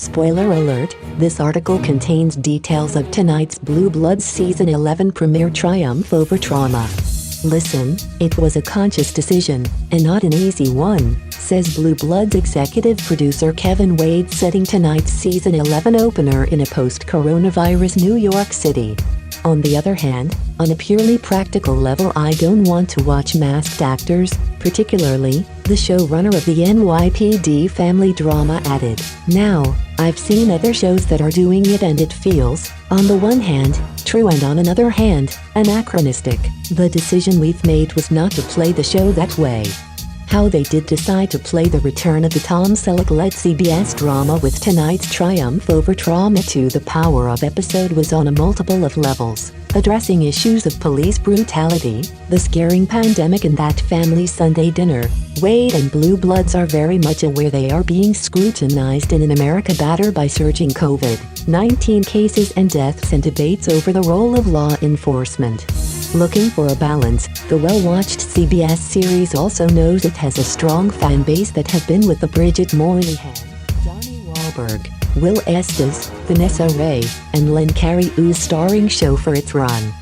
Spoiler alert, this article contains details of tonight's Blue Bloods Season 11 premiere triumph over trauma. Listen, it was a conscious decision, and not an easy one, says Blue Bloods executive producer Kevin Wade, setting tonight's Season 11 opener in a post-coronavirus New York City. On the other hand, on a purely practical level, I don't want to watch masked actors, particularly, the showrunner of the NYPD family drama added. Now, I've seen other shows that are doing it and it feels, on the one hand, true and on another hand, anachronistic. The decision we've made was not to play the show that way. How they did decide to play the return of the Tom Selleck-led CBS drama with tonight's triumph over trauma to the power of episode was on a multiple of levels, addressing issues of police brutality, the scaring pandemic and that family Sunday dinner. Wade and Blue Bloods are very much aware they are being scrutinized in an America battered by surging COVID-19 cases and deaths and debates over the role of law enforcement. Looking for a balance, the well-watched CBS series also knows it has a strong fan base that have been with the Bridget Moynihan, Donnie Wahlberg, Will Estes, Vanessa Ray, and Len Cariou's starring show for its run.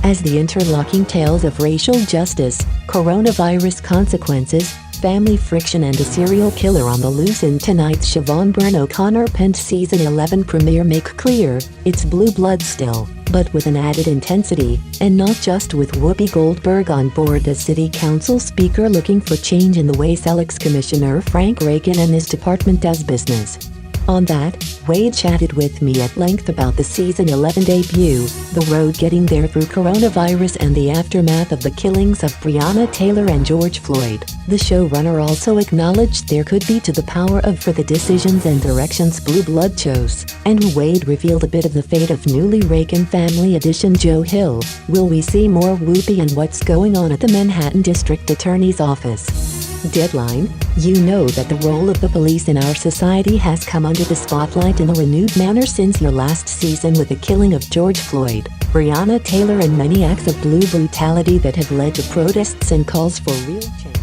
As the interlocking tales of racial justice, coronavirus consequences, family friction and a serial killer on the loose in tonight's Siobhan Byrne-O'Connor penned Season 11 premiere make clear, it's Blue Bloods still, but with an added intensity, and not just with Whoopi Goldberg on board as City Council Speaker looking for change in the way Selleck's Commissioner Frank Reagan and his department does business. On that, Wade chatted with me at length about the Season 11 debut, the road getting there through coronavirus and the aftermath of the killings of Breonna Taylor and George Floyd. The showrunner also acknowledged there could be to the power of for the decisions and directions Blue Blood chose, and Wade revealed a bit of the fate of newly Reagan family addition Joe Hill. Will we see more Whoopi and what's going on at the Manhattan District Attorney's Office? Deadline, you know that the role of the police in our society has come under the spotlight in a renewed manner since your last season with the killing of George Floyd, Breonna Taylor and many acts of blue brutality that have led to protests and calls for real change.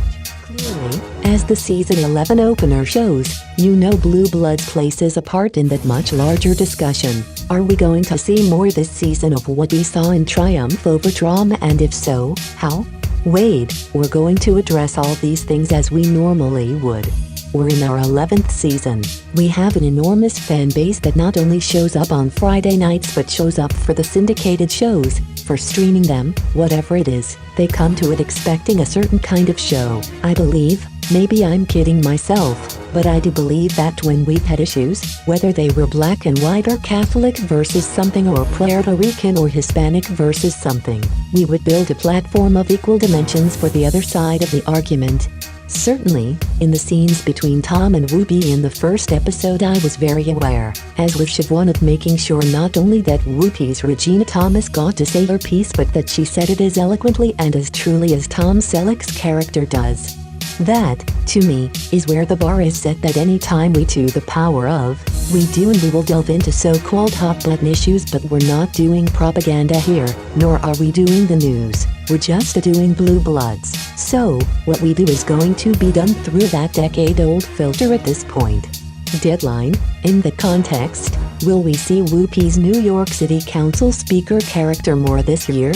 Clearly, as the Season 11 opener shows, you know Blue Bloods places a part in that much larger discussion. Are we going to see more this season of what we saw in Triumph over Trauma, and if so, how? Wade, we're going to address all these things as we normally would. We're in our 11th season. We have an enormous fan base that not only shows up on Friday nights but shows up for the syndicated shows, for streaming them, whatever it is. They come to it expecting a certain kind of show. I believe, maybe I'm kidding myself, but I do believe that when we've had issues, whether they were black and white or Catholic versus something or Puerto Rican or Hispanic versus something, we would build a platform of equal dimensions for the other side of the argument. Certainly, in the scenes between Tom and Whoopi in the first episode I was very aware, as with Siobhan, of making sure not only that Whoopi's Regina Thomas got to say her piece but that she said it as eloquently and as truly as Tom Selleck's character does. That, to me, is where the bar is set, that any time we to the power of, we do, and we will delve into so-called hot-button issues, but we're not doing propaganda here, nor are we doing the news. We're just doing Blue Bloods. So, what we do is going to be done through that decade-old filter at this point. Deadline, in the context, will we see Whoopi's New York City Council Speaker character more this year?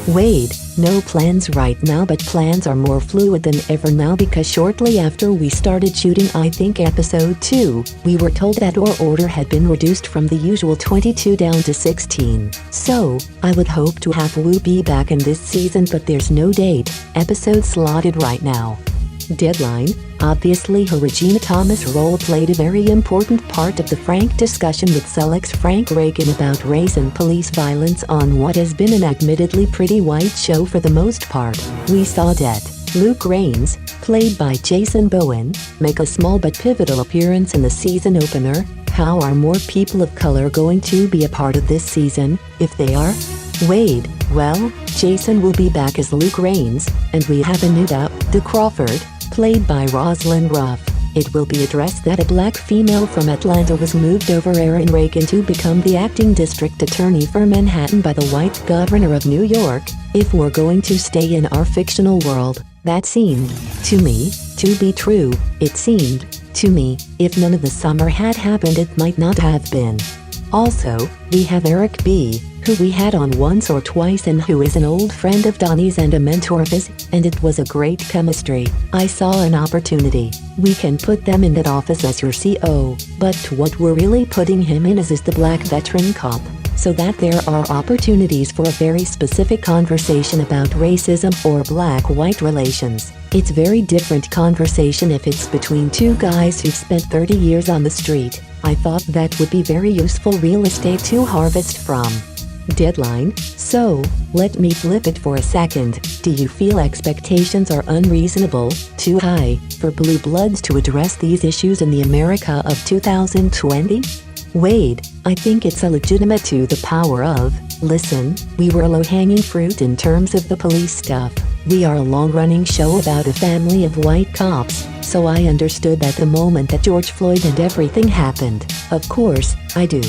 Wade, no plans right now, but plans are more fluid than ever now because shortly after we started shooting, I think episode 2, we were told that our order had been reduced from the usual 22 down to 16. So, I would hope to have Whoopi back in this season, but there's no date, episode slotted right now. Deadline, obviously her Regina Thomas role played a very important part of the frank discussion with Selleck's Frank Reagan about race and police violence on what has been an admittedly pretty white show for the most part. We saw Luke Rains, played by Jason Bowen, make a small but pivotal appearance in the season opener. How are more people of color going to be a part of this season, if they are? Wade, well, Jason will be back as Luke Rains, and we have a new De Crawford, played by Rosalind Ruff. It will be addressed that a black female from Atlanta was moved over Aaron Reagan to become the acting district attorney for Manhattan by the white governor of New York. If we're going to stay in our fictional world, that seemed, to me, to be true. It seemed To me, if none of the summer had happened, it might not have been. Also, we have Eric B., who we had on once or twice and who is an old friend of Donnie's and a mentor of his, and it was a great chemistry. I saw an opportunity. We can put them in that office as your CO, but what we're really putting him in is the black veteran cop, so that there are opportunities for a very specific conversation about racism or black-white relations. It's very different conversation if it's between two guys who've spent 30 years on the street. I thought that would be very useful real estate to harvest from. Deadline. So, let me flip it for a second. Do you feel expectations are unreasonable, too high, for Blue Bloods to address these issues in the America of 2020? Wade, I think it's a legitimate to the power of, listen, we were low-hanging fruit in terms of the police stuff. We are a long-running show about a family of white cops, so I understood that the moment that George Floyd and everything happened. Of course, I do.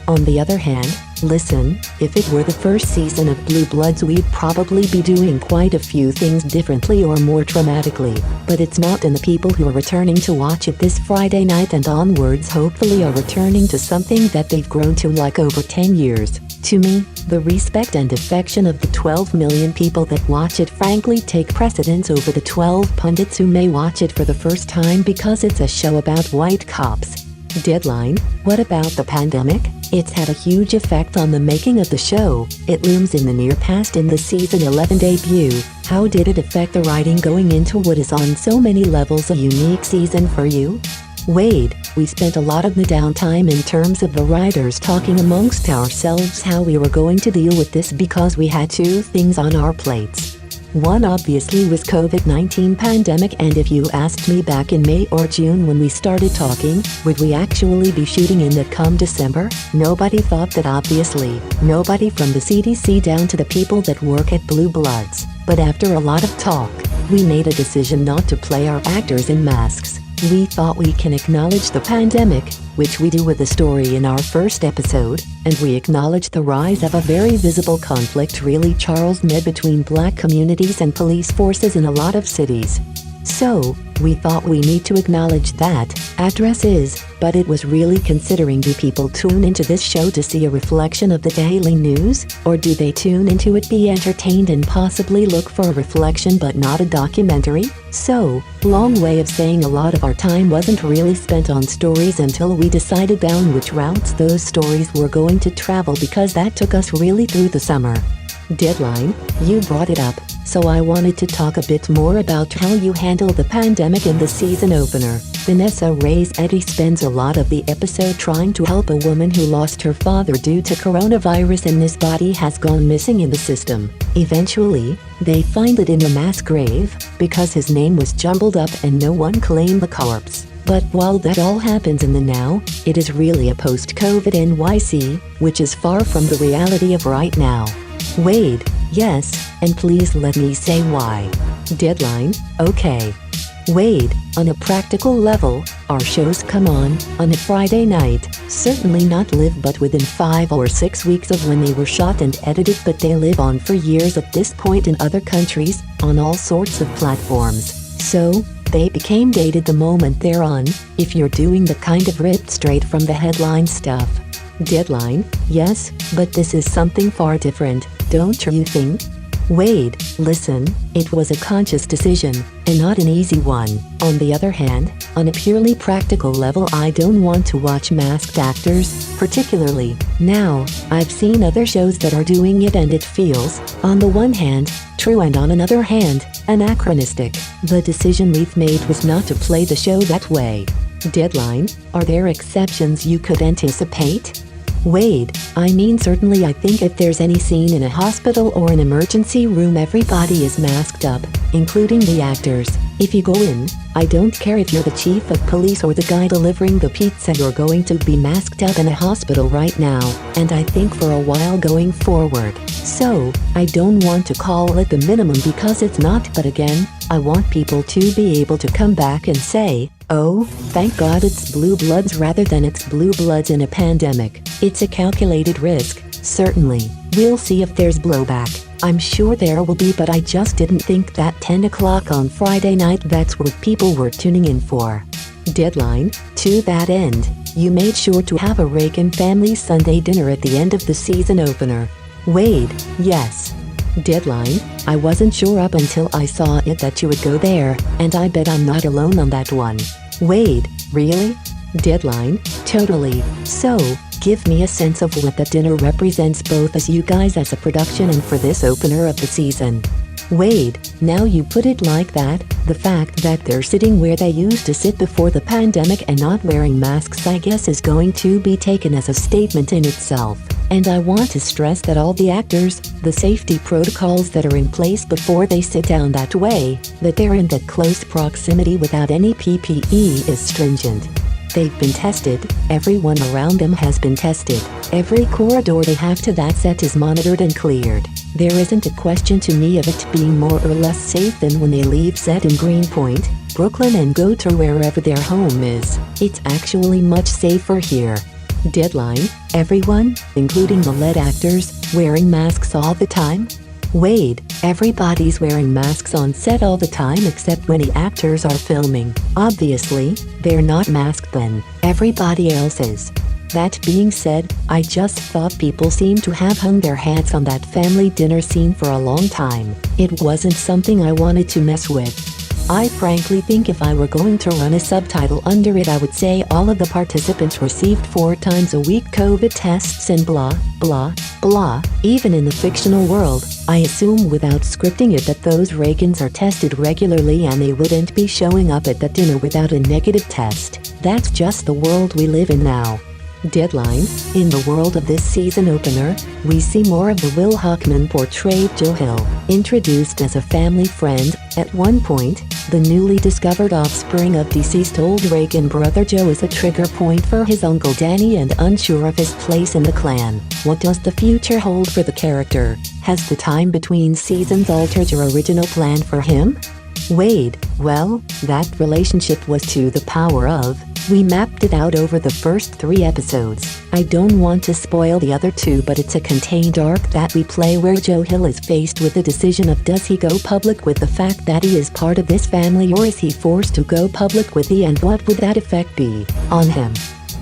On the other hand, listen, if it were the first season of Blue Bloods, we'd probably be doing quite a few things differently or more dramatically, but it's not, and the people who are returning to watch it this Friday night and onwards hopefully are returning to something that they've grown to like over 10 years. To me, the respect and affection of the 12 million people that watch it frankly take precedence over the 12 pundits who may watch it for the first time because it's a show about white cops. Deadline. What about the pandemic? It's had a huge effect on the making of the show. It looms in the near past in the season 11 debut. How did it affect the writing going into what is on so many levels a unique season for you? Wade, we spent a lot of the downtime in terms of the writers talking amongst ourselves how we were going to deal with this because we had two things on our plates. One obviously was COVID-19 pandemic, and if you asked me back in May or June when we started talking, would we actually be shooting in that come December? Nobody thought that, obviously. Nobody from the CDC down to the people that work at Blue Bloods. But after a lot of talk, we made a decision not to play our actors in masks. We thought we can acknowledge the pandemic, which we do with the story in our first episode, and we acknowledge the rise of a very visible conflict really Charles made between black communities and police forces in a lot of cities. So, we thought we need to acknowledge that, address is, but it was really considering, do people tune into this show to see a reflection of the daily news, or do they tune into it be entertained and possibly look for a reflection but not a documentary? So, long way of saying a lot of our time wasn't really spent on stories until we decided down which routes those stories were going to travel because that took us really through the summer. Deadline, you brought it up, so I wanted to talk a bit more about how you handle the pandemic in the season opener. Vanessa Reyes Eddy spends a lot of the episode trying to help a woman who lost her father due to coronavirus and his body has gone missing in the system. Eventually, they find it in a mass grave because his name was jumbled up and no one claimed the corpse. But while that all happens in the now, it is really a post-COVID NYC, which is far from the reality of right now. Wade, yes, and please let me say why. Deadline, okay. Wade, on a practical level, our shows come on a Friday night, certainly not live but within 5 or 6 weeks of when they were shot and edited, but they live on for years at this point in other countries, on all sorts of platforms. So, they became dated the moment they're on, if you're doing the kind of ripped straight from the headline stuff. Deadline, yes, but this is something far different, don't you think? Wade, listen, it was a conscious decision, and not an easy one. On the other hand, on a purely practical level, I don't want to watch masked actors, particularly. Now, I've seen other shows that are doing it and it feels, on the one hand, true and on another hand, anachronistic. The decision we've made was not to play the show that way. Deadline, are there exceptions you could anticipate? Wade, I mean certainly I think if there's any scene in a hospital or an emergency room everybody is masked up, including the actors. If you go in, I don't care if you're the chief of police or the guy delivering the pizza, you're going to be masked up in a hospital right now, and I think for a while going forward. So, I don't want to call it the minimum because it's not, but again, I want people to be able to come back and say, oh, thank God it's Blue Bloods rather than it's Blue Bloods in a pandemic. It's a calculated risk, certainly. We'll see if there's blowback. I'm sure there will be, but I just didn't think that 10 o'clock on Friday night that's what people were tuning in for. Deadline, to that end, you made sure to have a Reagan family Sunday dinner at the end of the season opener. Wade, yes. Deadline, I wasn't sure up until I saw it that you would go there, and I bet I'm not alone on that one. Wade, really? Deadline, totally. So, give me a sense of what that dinner represents both as you guys as a production and for this opener of the season. Wade, now you put it like that, the fact that they're sitting where they used to sit before the pandemic and not wearing masks I guess is going to be taken as a statement in itself. And I want to stress that all the actors, the safety protocols that are in place before they sit down that way, that they're in that close proximity without any PPE is stringent. They've been tested, everyone around them has been tested, every corridor they have to that set is monitored and cleared. There isn't a question to me of it being more or less safe than when they leave set in Greenpoint, Brooklyn and go to wherever their home is. It's actually much safer here. Deadline, everyone, including the lead actors, wearing masks all the time? Wade, everybody's wearing masks on set all the time except when the actors are filming. Obviously, they're not masked then, everybody else is. That being said, I just thought people seemed to have hung their hats on that family dinner scene for a long time. It wasn't something I wanted to mess with. I frankly think if I were going to run a subtitle under it I would say all of the participants received 4 times a week COVID tests and blah, blah, blah. Even in the fictional world, I assume without scripting it that those Reagans are tested regularly and they wouldn't be showing up at that dinner without a negative test. That's just the world we live in now. Deadline, in the world of this season opener, we see more of the Will Hockman portrayed Joe Hill, introduced as a family friend. At one point, the newly discovered offspring of deceased old Reagan brother Joe is a trigger point for his uncle Danny and unsure of his place in the clan. What does the future hold for the character? Has the time between seasons altered your original plan for him? Wade, well, that relationship was to the power of. We mapped it out over the first 3 episodes. I don't want to spoil the other 2 but it's a contained arc that we play where Joe Hill is faced with the decision of does he go public with the fact that he is part of this family or is he forced to go public with and what would that effect be on him?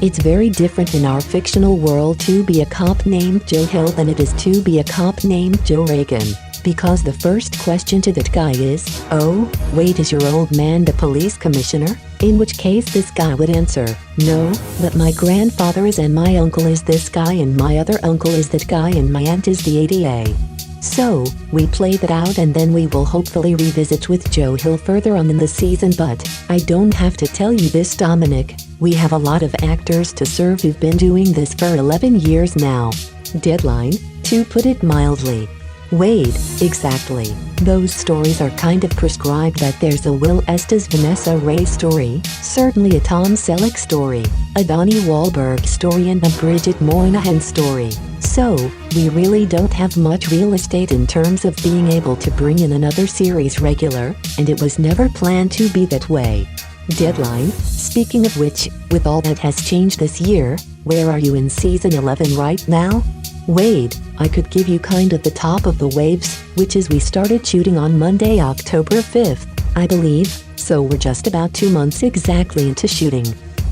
It's very different in our fictional world to be a cop named Joe Hill than it is to be a cop named Joe Reagan. Because the first question to that guy is, oh, wait, is your old man the police commissioner? In which case this guy would answer, no, but my grandfather is and my uncle is this guy and my other uncle is that guy and my aunt is the ADA. So, we play that out and then we will hopefully revisit with Joe Hill further on in the season but, I don't have to tell you this Dominic, we have a lot of actors to serve who've been doing this for 11 years now. Deadline, to put it mildly. Wade, exactly. Those stories are kind of prescribed that there's a Will Estes Vanessa Ray story, certainly a Tom Selleck story, a Donnie Wahlberg story and a Bridget Moynihan story. So, we really don't have much real estate in terms of being able to bring in another series regular, and it was never planned to be that way. Deadline, speaking of which, with all that has changed this year, where are you in season 11 right now? Wade, I could give you kind of the top of the waves, which is we started shooting on Monday, October 5th, I believe, so we're just about 2 months exactly into shooting.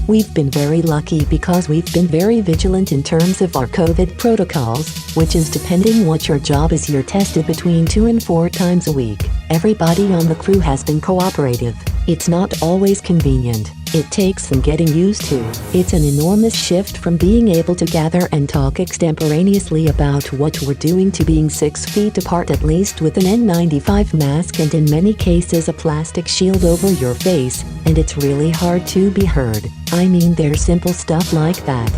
We've been very lucky because we've been very vigilant in terms of our COVID protocols, which is depending what your job is you're tested between 2 and 4 times a week. Everybody on the crew has been cooperative. It's not always convenient. It takes some getting used to. It's an enormous shift from being able to gather and talk extemporaneously about what we're doing to being 6 feet apart at least with an N95 mask and in many cases a plastic shield over your face, and it's really hard to be heard. I mean there's simple stuff like that.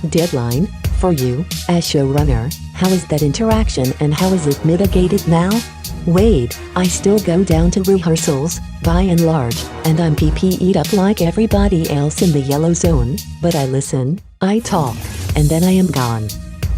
Deadline, for you, as showrunner, how is that interaction and how is it mitigated now? Wade, I still go down to rehearsals, by and large, and I'm PPE'd up like everybody else in the yellow zone, but I listen, I talk, and then I am gone.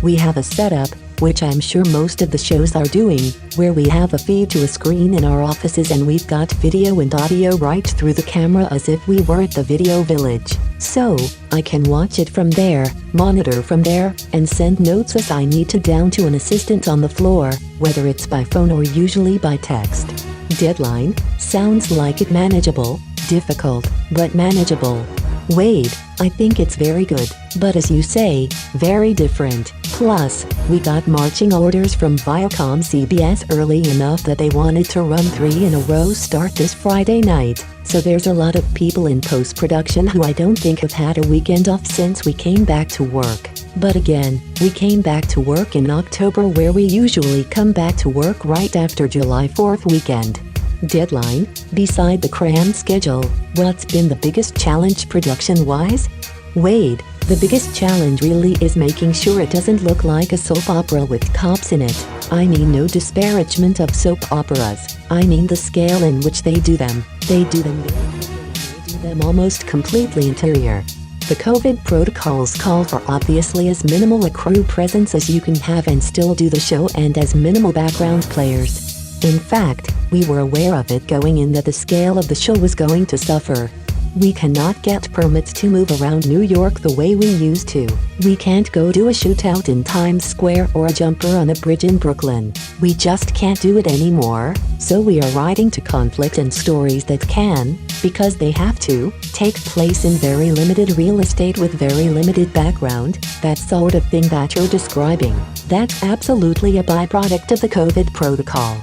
We have a setup, which I'm sure most of the shows are doing, where we have a feed to a screen in our offices and we've got video and audio right through the camera as if we were at the video village. So, I can watch it from there, monitor from there, and send notes as I need to down to an assistant on the floor, whether it's by phone or usually by text. Deadline, sounds like it manageable, Difficult, but manageable. Wade, I think it's very good, but as you say, very different. Plus, we got marching orders from Viacom CBS early enough that they wanted to run 3 in a row start this Friday night, so there's a lot of people in post-production who I don't think have had a weekend off since we came back to work. But again, we came back to work in October where we usually come back to work right after July 4th weekend. Deadline, beside the crammed schedule, what's been the biggest challenge production-wise? Wade, the biggest challenge really is making sure it doesn't look like a soap opera with cops in it. I mean no disparagement of soap operas, I mean the scale in which they do them. They do them almost completely interior. The COVID protocols call for obviously as minimal a crew presence as you can have and still do the show and as minimal background players. In fact, we were aware of it going in that the scale of the show was going to suffer. We cannot get permits to move around New York the way we used to. We can't go do a shootout in Times Square or a jumper on a bridge in Brooklyn. We just can't do it anymore, so we are writing to conflict and stories that can, because they have to, take place in very limited real estate with very limited background, that sort of thing that you're describing. That's absolutely a byproduct of the COVID protocol.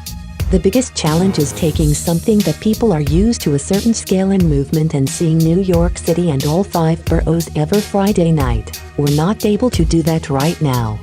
The biggest challenge is taking something that people are used to a certain scale and movement and seeing New York City and all 5 boroughs every Friday night. We're not able to do that right now.